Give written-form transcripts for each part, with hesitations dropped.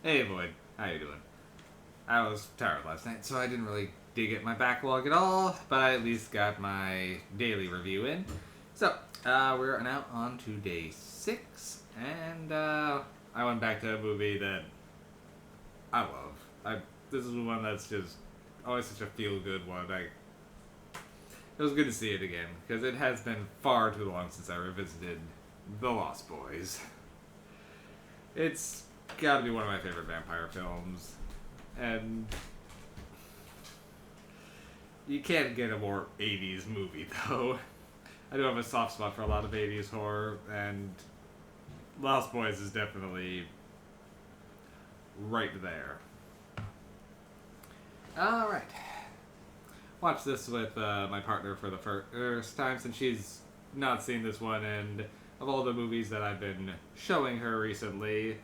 Hey Boyd, how you doing? I was tired last night, so I didn't really dig at my backlog at all, but I at least got my daily review in. So, we're now on to day 6, and I went back to a movie that I love. This is one that's just always such a feel-good one. It was good to see it again, because it has been far too long since I revisited The Lost Boys. It's gotta be one of my favorite vampire films, and you can't get a more 80s movie, though. I do have a soft spot for a lot of 80s horror, and Lost Boys is definitely right there. Alright. Watched this with my partner for the first time since she's not seen this one, and of all the movies that I've been showing her recently,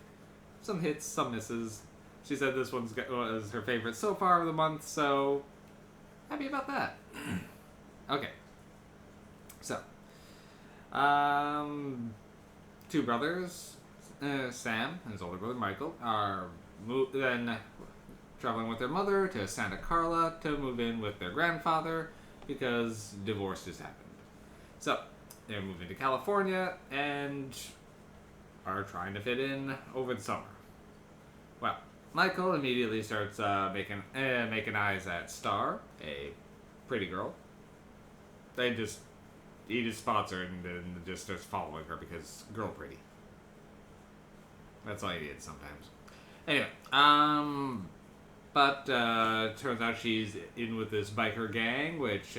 some hits, some misses. She said this was her favorite so far of the month, so happy about that. Okay, so um, two brothers, Sam and his older brother Michael, are then traveling with their mother to Santa Carla to move in with their grandfather because divorce just happened. So they're moving to California and are trying to fit in over the summer. Well, Michael immediately starts making eyes at Star, a pretty girl. They just he just spots her and then just starts following her because girl pretty. That's all you need sometimes. Anyway, but turns out she's in with this biker gang, which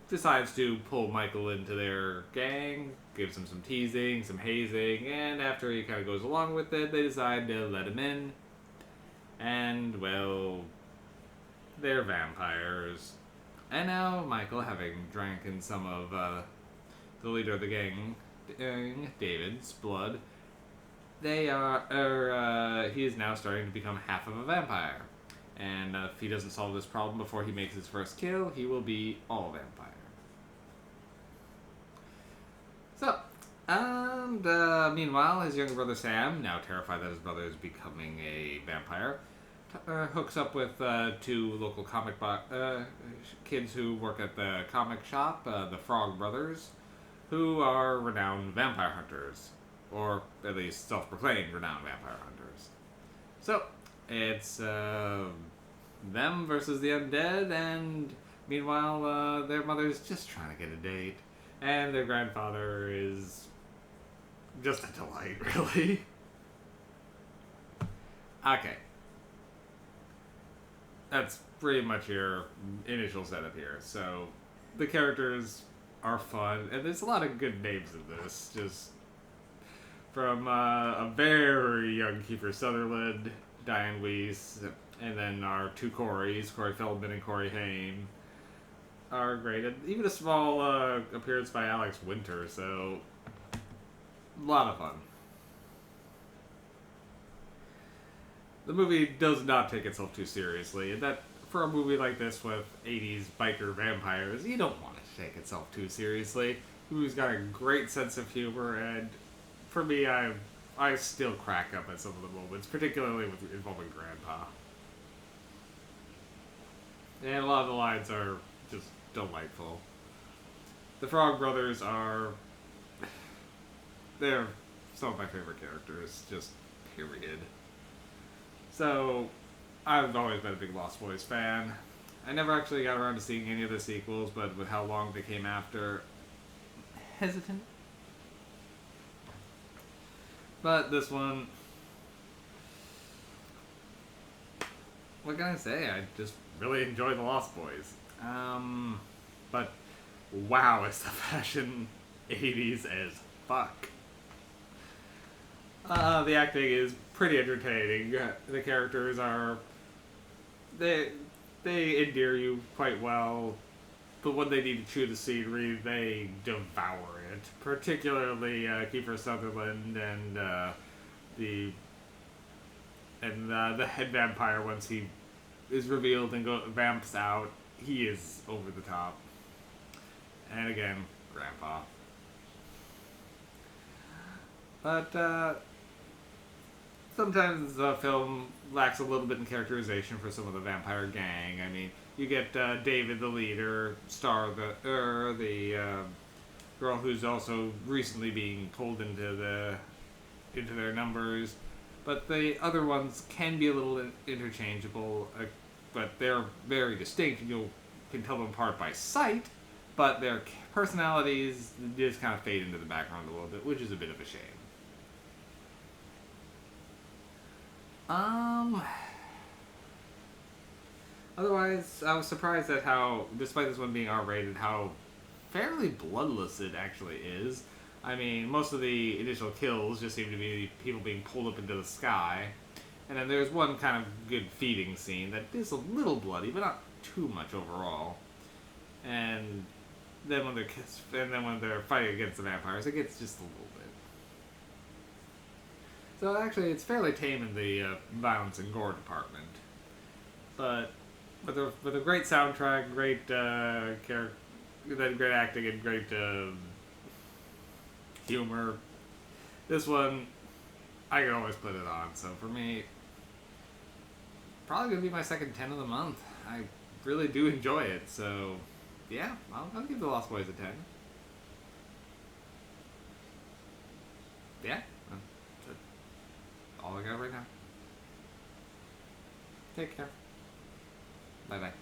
decides to pull Michael into their gang, gives him some teasing, some hazing, and after he kind of goes along with it, they decide to let him in. And, well, they're vampires. And now Michael, having drank in some of the leader of the gang, David's blood, he is now starting to become half of a vampire. And if he doesn't solve this problem before he makes his first kill, he will be all vampire. So, and meanwhile, his younger brother Sam, now terrified that his brother is becoming a vampire, hooks up with two local kids who work at the comic shop, the Frog Brothers, who are renowned vampire hunters, or at least self-proclaimed renowned vampire hunters. So it's them versus the undead, and meanwhile, their mother's just trying to get a date, and their grandfather is just a delight, really. Okay, that's pretty much your initial setup here. So the characters are fun, and there's a lot of good names in this. Just from a very young Kiefer Sutherland, Diane Weiss, and then our two Corys, Corey Feldman and Corey Haim, are great. And even a small appearance by Alex Winter, so a lot of fun. The movie does not take itself too seriously, and that for a movie like this with 80s biker vampires, you don't want it to take itself too seriously. The movie's got a great sense of humor, and for me, I still crack up at some of the moments, particularly with involving Grandpa. And a lot of the lines are just delightful. The Frog Brothers are they're some of my favorite characters, just period. So, I've always been a big Lost Boys fan. I never actually got around to seeing any of the sequels, but with how long they came after, hesitant. But this one, what can I say? I just really enjoy the Lost Boys. But wow, is the fashion 80s as fuck. The acting is pretty entertaining. The characters are they they endear you quite well, but when they need to chew the scenery, they devour it. Particularly Kiefer Sutherland and the the head vampire. Once he is revealed and vamps out, he is over the top. And again, Grandpa. But sometimes the film lacks a little bit in characterization for some of the vampire gang. I mean, you get David, the leader, the girl who's also recently being pulled into their numbers, but the other ones can be a little interchangeable. But they're very distinct. You can tell them apart by sight, but their personalities just kind of fade into the background a little bit, which is a bit of a shame. Um. Otherwise, I was surprised at how, despite this one being R-rated, how fairly bloodless it actually is. I mean, most of the initial kills just seem to be people being pulled up into the sky, and then there's one kind of good feeding scene that is a little bloody, but not too much overall. And then when they're fighting against the vampires, it gets just a little bit. So actually, it's fairly tame in the violence and gore department, but with a great soundtrack, great great acting, and great humor. This one, I can always put it on. So for me, probably gonna be my second 10 of the month. I really do enjoy it. So yeah, I'll give The Lost Boys a 10. Yeah, that's all I got right now. Take care. Bye bye.